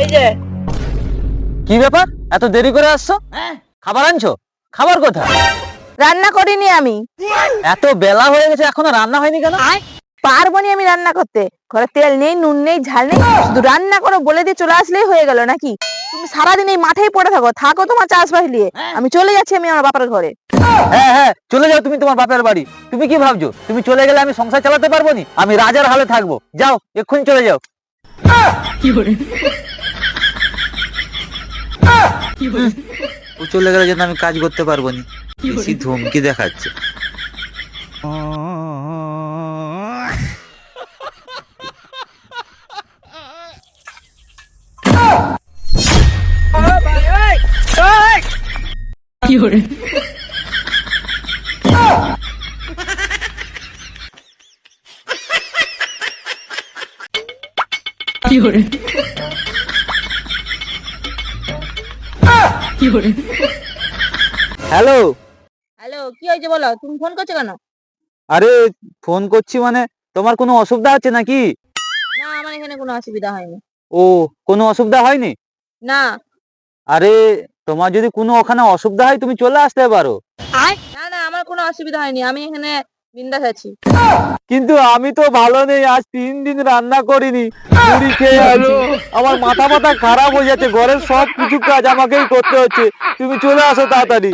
এই যে কি ব্যাপার, এত দেরি করে আসছো? খাবার আনছো? খাবার কোথায়? রান্না করিনি আমি। এত বেলা হয়ে গেছে এখনো রান্না হয়নি কেন? পারবো নি আমি রান্না করতে। ঘরে তেল নেই, নুন নেই, ঝাল নেই, শুধু রান্না করো বলে দিয়ে চলে আসলেই হয়ে গেল নাকি? তুমি সারাদিন এই মাঠেই পড়ে থাকো থাকো তোমার চাষবাস নিয়ে। আমি চলে যাচ্ছি আমি আমার বাপের ঘরে। হ্যাঁ হ্যাঁ, চলে যাও তুমি তোমার বাপের বাড়ি। তুমি কি ভাবছো তুমি চলে গেলে আমি সংসার চালাতে পারবো নি? আমি রাজার হালে থাকবো। যাও, এক্ষুনি চলে যাও। ও চলে গেলে যেন আমি কাজ করতে পারবো নি। বেশি ধমকি দেখাচ্ছে। হ্যালো। হ্যালো, কি হয়েছে বলো? তুমি ফোন করছো কেন? আরে ফোন করছি মানে তোমার কোনো অসুবিধা হচ্ছে নাকি? না, আমার এখানে কোনো অসুবিধা হয়নি। ও, কোনো অসুবিধা হয়নি? না আরে তোমার যদি কোনো ওখানে অসুবিধা হয় তুমি চলে আসতে পারো। না না, আমার কোনো অসুবিধা হয়নি, আমি এখানে বিন্দাস আছি। কিন্তু আমি তো ভালো নেই, আজ 3 দিন রান্না করিনি, মুড়ি খেয়ে আছি। আমার মাথা মাথা খারাপ হয়ে যাচ্ছে, ঘরের সব কিছু কাজ আমাকেই করতে হচ্ছে। তুমি চলে আসো তাড়াতাড়ি।